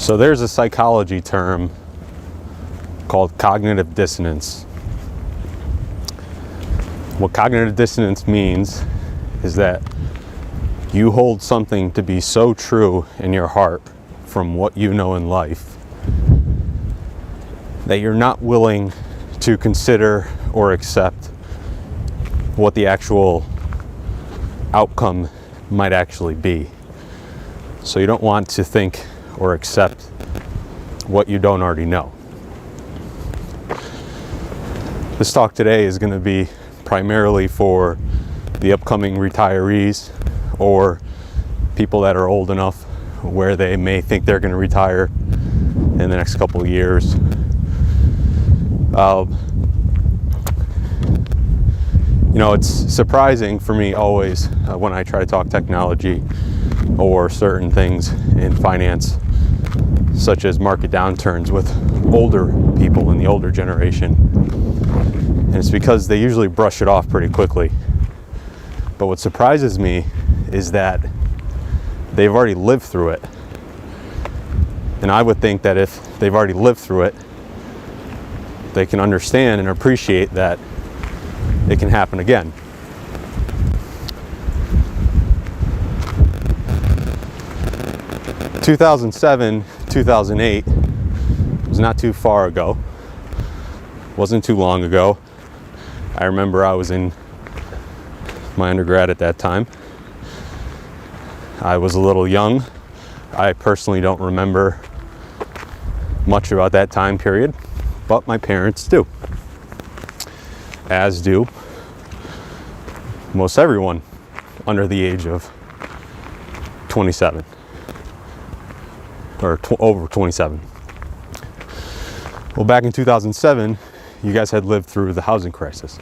So there's a psychology term called cognitive dissonance. What cognitive dissonance means is that you hold something to be so true in your heart from what you know in life that you're not willing to consider or accept what the actual outcome might actually be. So you don't want to think or accept what you don't already know. This talk today is going to be primarily for the upcoming retirees or people that are old enough where they may think they're going to retire in the next couple of years. It's surprising for me always when I try to talk technology or certain things in finance, such as market downturns with older people in the older generation. And it's because they usually brush it off pretty quickly. But what surprises me is that they've already lived through it. And I would think that if they've already lived through it, they can understand and appreciate that it can happen again. In 2007, 2008 was not too far ago. Wasn't too long ago. I remember I was in my undergrad at that time. I was a little young. I personally don't remember much about that time period, but my parents do. As do most everyone under the age of 27 or over 27. Well, back in 2007, you guys had lived through the housing crisis.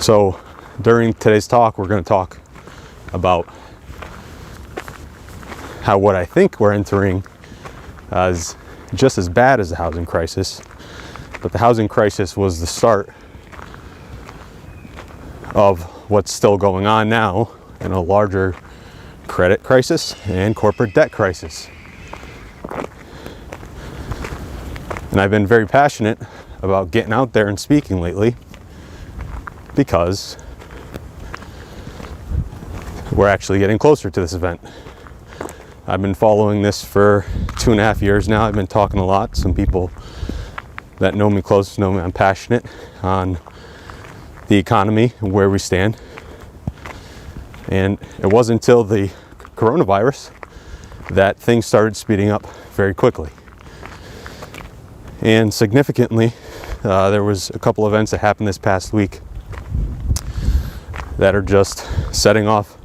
So during today's talk, we're going to talk about how what I think we're entering is just as bad as the housing crisis, but the housing crisis was the start of what's still going on now in a larger credit crisis and corporate debt crisis. And I've been very passionate about getting out there and speaking lately because we're actually getting closer to this event. I've been following this for 2.5 years now. I've been talking a lot. Some people that know me close know me. I'm passionate on the economy and where we stand. And it wasn't until the coronavirus that things started speeding up very quickly. And significantly, there was a couple events that happened this past week that are just setting off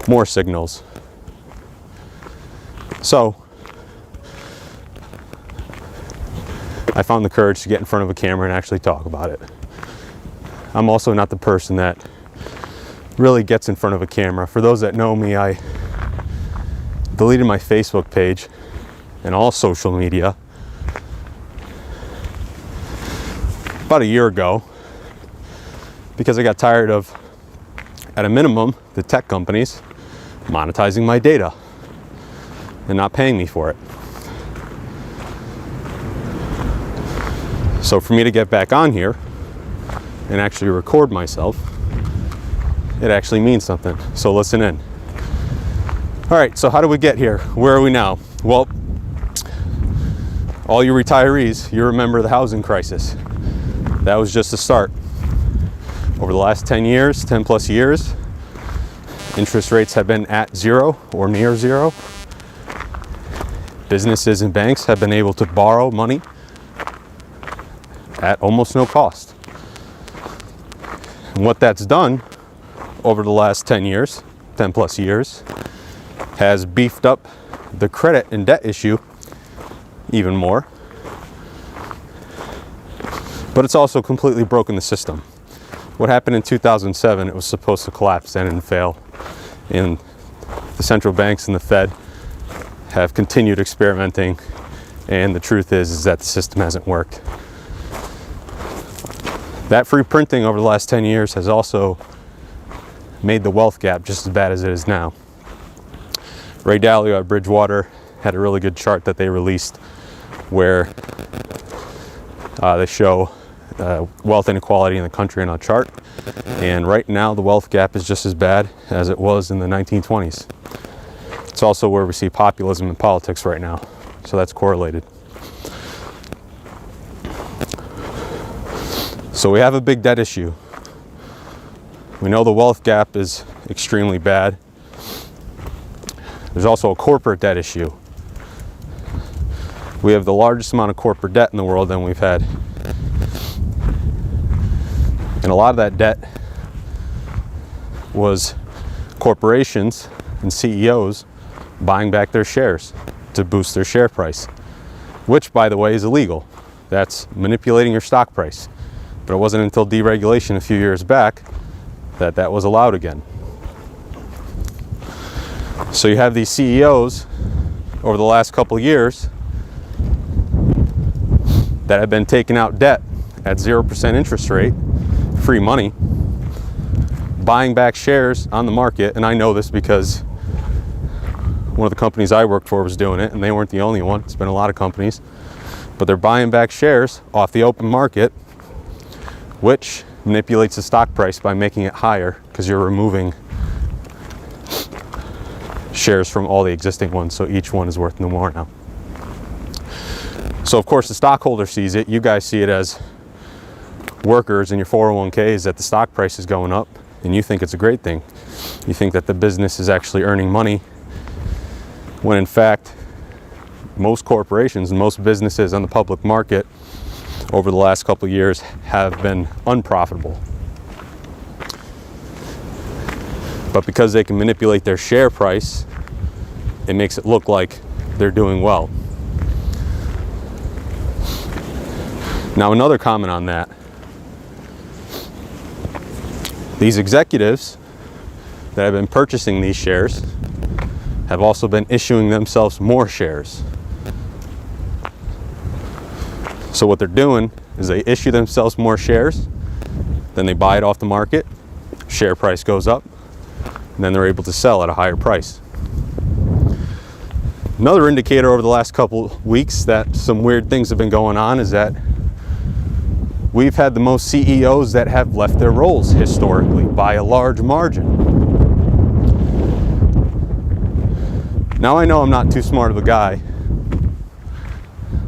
more signals. So I found the courage to get in front of a camera and actually talk about it. I'm also not the person that really gets in front of a camera. For those that know me, I deleted my Facebook page and all social media about a year ago because I got tired of, at a minimum, the tech companies monetizing my data and not paying me for it. So for me to get back on here and actually record myself, it actually means something. So listen in. All right, so how do we get here? Where are we now? Well, all you retirees, you remember the housing crisis. That was just the start. Over the last 10 years, 10 plus years, interest rates have been at zero or near zero. Businesses and banks have been able to borrow money at almost no cost. And what that's done over the last 10 years, 10 plus years, has beefed up the credit and debt issue even more. But it's also completely broken the system. What happened in 2007, it was supposed to collapse then and fail. And the central banks and the Fed have continued experimenting, and the truth is that the system hasn't worked. That free printing over the last 10 years has also made the wealth gap just as bad as it is now. Ray Dalio at Bridgewater had a really good chart that they released where they show wealth inequality in the country on a chart. And right now the wealth gap is just as bad as it was in the 1920s. It's also where we see populism in politics right now. So that's correlated. So we have a big debt issue. We know the wealth gap is extremely bad. There's also a corporate debt issue. We have the largest amount of corporate debt in the world than we've had. And a lot of that debt was corporations and CEOs buying back their shares to boost their share price, which, by the way, is illegal. That's manipulating your stock price. But it wasn't until deregulation a few years back that that was allowed again. So you have these CEOs over the last couple of years that have been taking out debt at 0% interest rate, free money, buying back shares on the market. And I know this because one of the companies I worked for was doing it, and they weren't the only one. It's been a lot of companies. But they're buying back shares off the open market, which manipulates the stock price by making it higher because you're removing shares from all the existing ones, so each one is worth no more now. So of course the stockholder sees it. You guys see it as workers in your 401ks that the stock price is going up, and you think it's a great thing. You think that the business is actually earning money, when in fact most corporations and most businesses on the public market over the last couple of years have been unprofitable. But because they can manipulate their share price, it makes it look like they're doing well. Now, another comment on that. These executives that have been purchasing these shares have also been issuing themselves more shares. So what they're doing is they issue themselves more shares, then they buy it off the market, share price goes up, and then they're able to sell at a higher price. Another indicator over the last couple weeks that some weird things have been going on is that we've had the most CEOs that have left their roles historically by a large margin. Now I know I'm not too smart of a guy.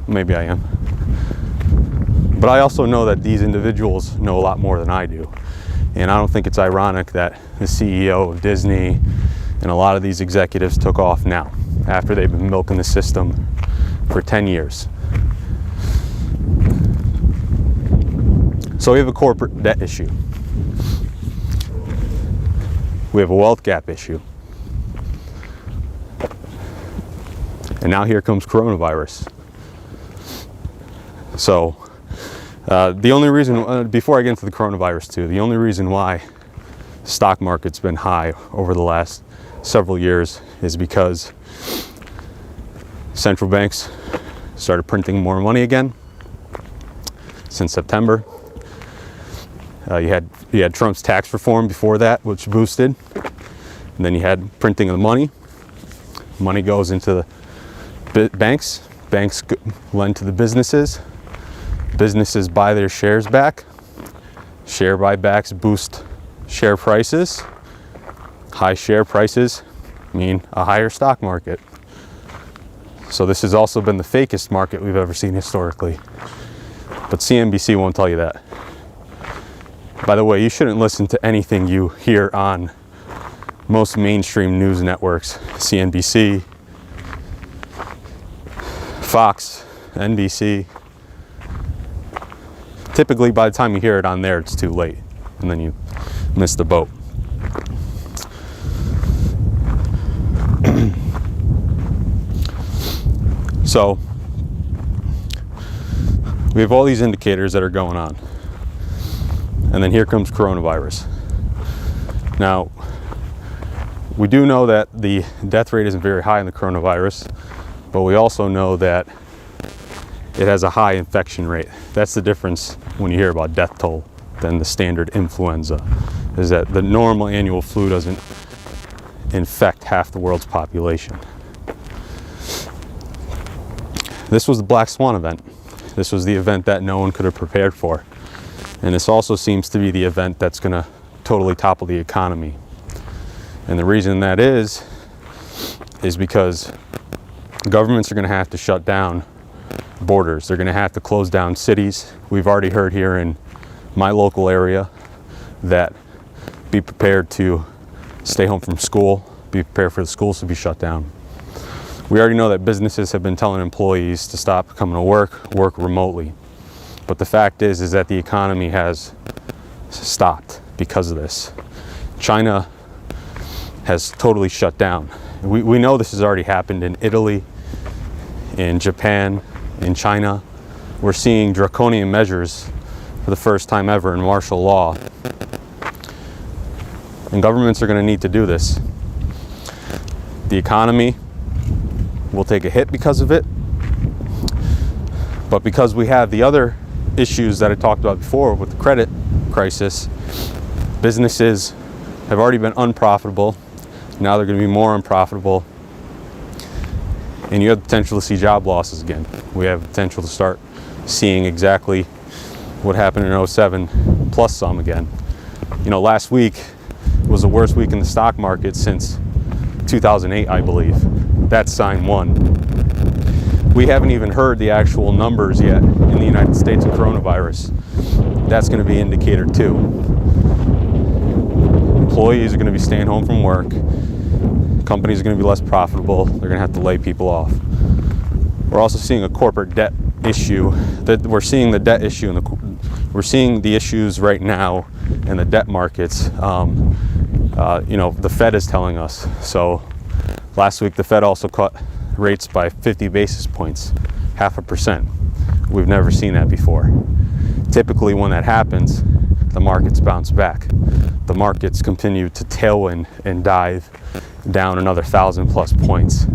Maybe I am. But I also know that these individuals know a lot more than I do. And I don't think it's ironic that the CEO of Disney and a lot of these executives took off now, after they've been milking the system for 10 years. So we have a corporate debt issue. We have a wealth gap issue. And now here comes coronavirus. So the only reason, before I get into the coronavirus too, the only reason why the stock market's been high over the last several years is because central banks started printing more money again since September. You had Trump's tax reform before that, which boosted. And then you had printing of the money. Money goes into the banks. Banks lend to the businesses. Businesses buy their shares back. Share buybacks boost share prices. High share prices mean a higher stock market. So this has also been the fakest market we've ever seen historically. But CNBC won't tell you that. By the way, you shouldn't listen to anything you hear on most mainstream news networks, CNBC, Fox, NBC. Typically, by the time you hear it on there, it's too late, and then you miss the boat. So, we have all these indicators that are going on. And then here comes coronavirus. Now, we do know that the death rate isn't very high in the coronavirus, but we also know that it has a high infection rate. That's the difference when you hear about death toll than the standard influenza, is that the normal annual flu doesn't infect half the world's population. This was the Black Swan event. This was the event that no one could have prepared for. And this also seems to be the event that's going to totally topple the economy. And the reason that is because governments are going to have to shut down borders. They're going to have to close down cities. We've already heard here in my local area that be prepared to stay home from school, be prepared for the schools to be shut down. We already know that businesses have been telling employees to stop coming to work remotely. But the fact is that the economy has stopped because of this. China has totally shut down. We know this has already happened in Italy, in Japan, in China. We're seeing draconian measures for the first time ever in martial law. And governments are going to need to do this. The economy will take a hit because of it. But because we have the other issues that I talked about before with the credit crisis, businesses have already been unprofitable. Now they're going to be more unprofitable. And you have the potential to see job losses again. We have the potential to start seeing exactly what happened in 07 plus some again. You know, last week was the worst week in the stock market since 2008, I believe. That's sign one. We haven't even heard the actual numbers yet in the United States of coronavirus. That's going to be an indicator too. Employees are going to be staying home from work. Companies are going to be less profitable. They're going to have to lay people off. We're also seeing a corporate debt issue. We're seeing the debt issue, and we're seeing the issues right now in the debt markets. You know, the Fed is telling us. So last week, the Fed also cut rates by 50 basis points, 0.5%. We've never seen that before. Typically, when that happens, the markets bounce back. The markets continue to tailwind and dive down another 1,000+ points.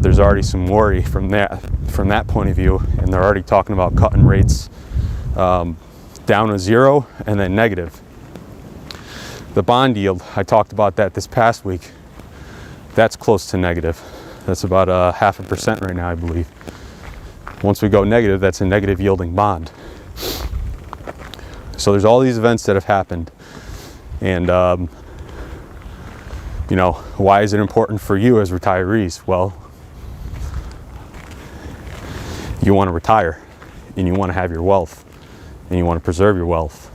There's already some worry from that point of view, and they're already talking about cutting rates down to zero and then negative. The bond yield, I talked about that this past week. That's close to negative. That's about 0.5% right now, I believe. Once we go negative, that's a negative yielding bond. So there's all these events that have happened. And, you know, why is it important for you as retirees? Well, you want to retire, and you want to have your wealth, and you want to preserve your wealth,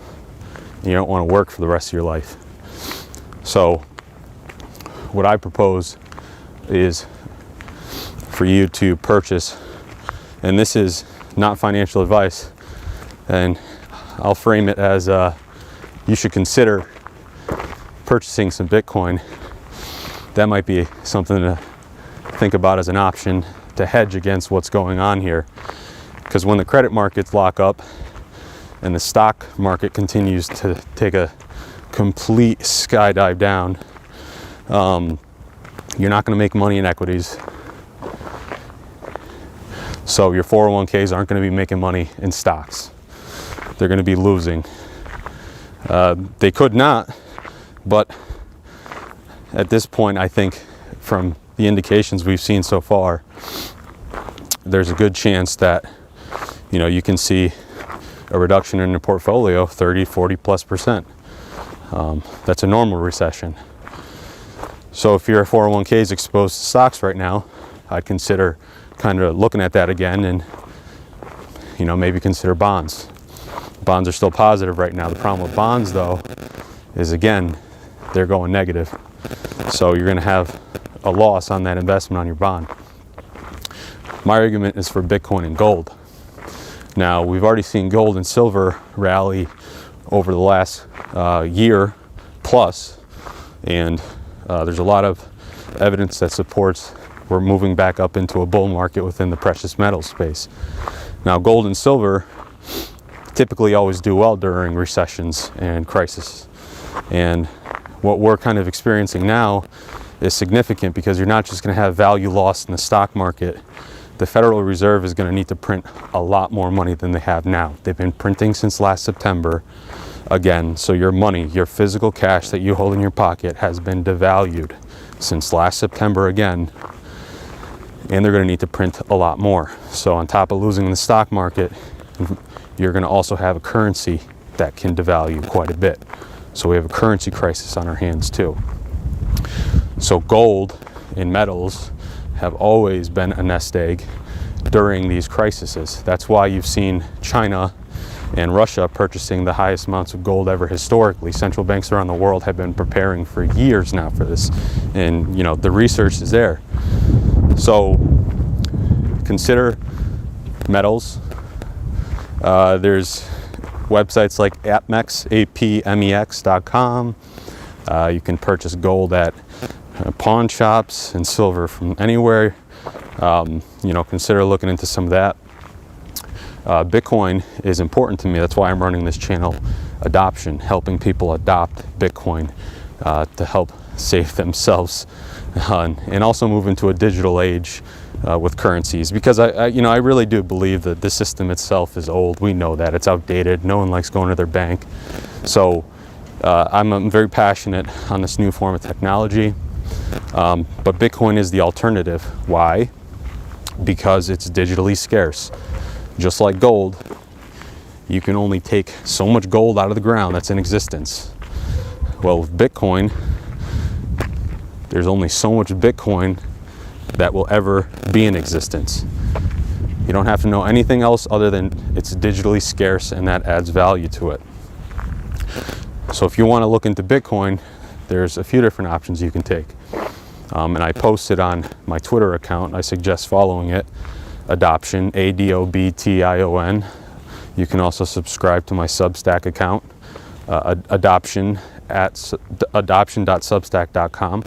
and you don't want to work for the rest of your life. So what I propose is for you to purchase, and this is not financial advice, and I'll frame it as you should consider purchasing some Bitcoin. That might be something to think about as an option to hedge against what's going on here. Because when the credit markets lock up and the stock market continues to take a complete skydive down, you're not going to make money in equities. So your 401ks aren't going to be making money in stocks. They're going to be losing. They could not, but at this point, I think from the indications we've seen so far, there's a good chance that, you know, you can see a reduction in the portfolio of 30, 40+%. That's a normal recession. So if your 401k is exposed to stocks right now, I'd consider kind of looking at that again, and, you know, maybe consider bonds. Bonds are still positive right now. The problem with bonds, though, is, again, they're going negative. So you're going to have a loss on that investment on your bond. My argument is for Bitcoin and gold. Now, we've already seen gold and silver rally over the last year plus, and there's a lot of evidence that supports we're moving back up into a bull market within the precious metals space. Now, gold and silver typically always do well during recessions and crises. And what we're kind of experiencing now is significant, because you're not just going to have value lost in the stock market. The Federal Reserve is going to need to print a lot more money than they have now. They've been printing since last September. again. So your money, your physical cash that you hold in your pocket has been devalued since last September again, and they're going to need to print a lot more. So on top of losing the stock market, you're going to also have a currency that can devalue quite a bit. So we have a currency crisis on our hands too. So gold and metals have always been a nest egg during these crises. That's why you've seen China and Russia purchasing the highest amounts of gold ever historically. Central banks around the world have been preparing for years now for this, and you know, the research is there. So consider metals. There's websites like APMEX, APMEX.com. You can purchase gold at pawn shops and silver from anywhere. You know, consider looking into some of that. Bitcoin is important to me. That's why I'm running this channel, Adoption, helping people adopt Bitcoin to help save themselves and also move into a digital age with currencies, because I really do believe that the system itself is old. We know that it's outdated. No one likes going to their bank. So I'm very passionate on this new form of technology, but Bitcoin is the alternative. Why? Because it's digitally scarce. Just like gold, you can only take so much gold out of the ground that's in existence. Well, with Bitcoin, there's only so much Bitcoin that will ever be in existence. You don't have to know anything else other than it's digitally scarce, and that adds value to it. So if you want to look into Bitcoin, there's a few different options you can take. And I posted on my Twitter account. I suggest following it, Adoption, ADOBTION. You can also subscribe to my Substack account, adoption.substack.com.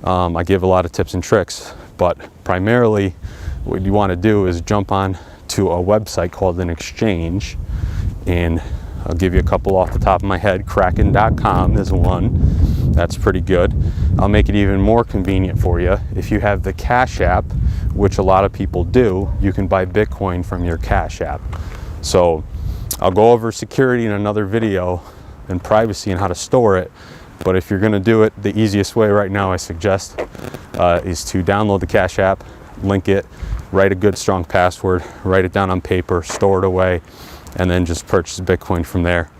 I give a lot of tips and tricks, but primarily what you want to do is jump on to a website called an exchange, and I'll give you a couple off the top of my head. Kraken.com is one. That's pretty good. I'll make it even more convenient for you. If you have the Cash App, which a lot of people do, you can buy Bitcoin from your Cash App. So I'll go over security in another video and privacy and how to store it. But if you're going to do it, the easiest way right now I suggest is to download the Cash App, link it, write a good strong password, write it down on paper, store it away, and then just purchase Bitcoin from there.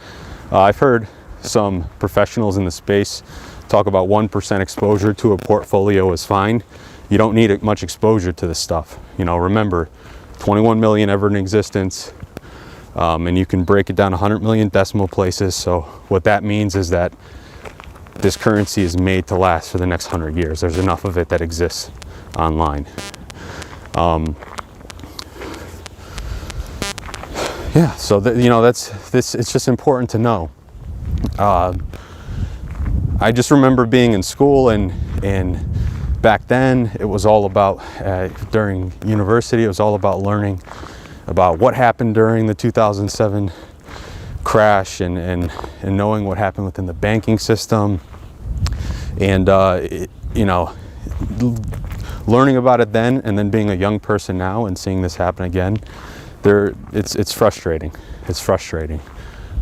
I've heard some professionals in the space talk about 1% exposure to a portfolio is fine. You don't need much exposure to this stuff. You know, remember, 21 million ever in existence, and you can break it down 100 million decimal places. So what that means is that this currency is made to last for the next 100 years. There's enough of it that exists online. Yeah, so you know, it's just important to know. I just remember being in school, and back then it was all about, during university, it was all about learning about what happened during the 2007 crash, and knowing what happened within the banking system, and you know, learning about it then, and then being a young person now and seeing this happen again, it's frustrating. It's frustrating.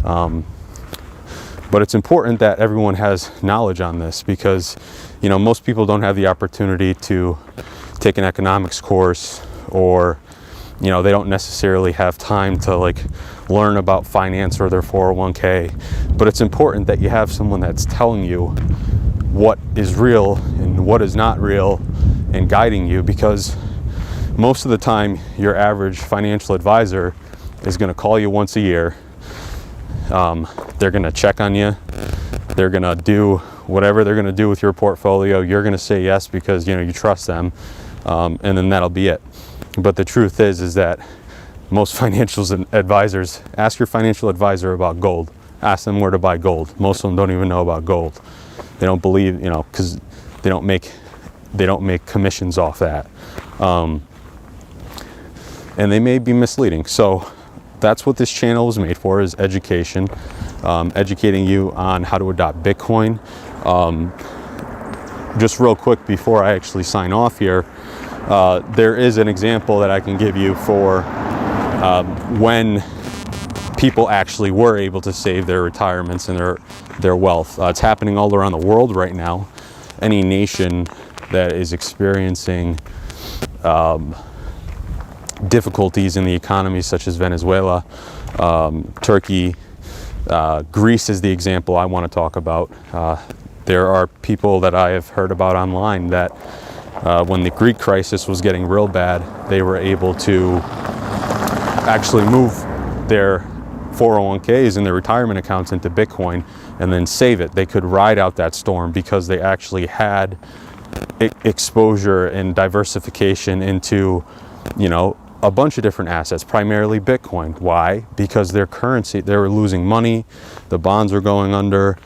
But it's important that everyone has knowledge on this, because, you know, most people don't have the opportunity to take an economics course, or, you know, they don't necessarily have time to like learn about finance or their 401k. But it's important that you have someone that's telling you what is real and what is not real and guiding you, because most of the time your average financial advisor is going to call you once a year. They're going to check on you. They're going to do whatever they're going to do with your portfolio. You're going to say yes because, you know, you trust them, and then that'll be it. But the truth is that most financial advisors, ask your financial advisor about gold. Ask them where to buy gold. Most of them don't even know about gold. They don't believe, you know, because they don't make commissions off that, and they may be misleading. So that's what this channel is made for, is education, educating you on how to adopt Bitcoin. Just real quick before I actually sign off here, there is an example that I can give you for when people actually were able to save their retirements and their wealth. It's happening all around the world right now. Any nation that is experiencing difficulties in the economy, such as Venezuela, Turkey, Greece is the example I want to talk about. There are people that I have heard about online that when the Greek crisis was getting real bad, they were able to actually move their 401ks and their retirement accounts into Bitcoin and then save it. They could ride out that storm because they actually had exposure and diversification into, you know, a bunch of different assets, primarily Bitcoin. Why? Because their currency, they were losing money, the bonds were going under,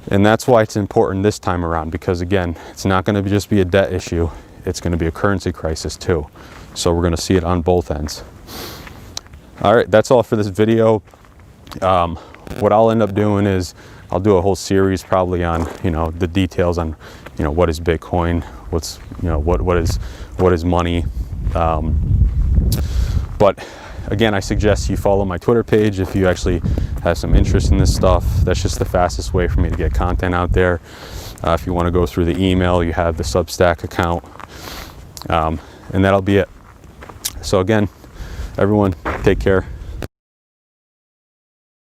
and that's why it's important this time around, because again, it's not going to just be a debt issue, it's going to be a currency crisis too. So we're going to see it on both ends. All right, that's all for this video. What I'll end up doing is I'll do a whole series probably on, you know, the details on, you know, what is Bitcoin, what's, you know, what is money. But again, I suggest you follow my Twitter page if you actually have some interest in this stuff. That's just the fastest way for me to get content out there. If you want to go through the email, you have the Substack account, and that'll be it. So again, everyone, take care.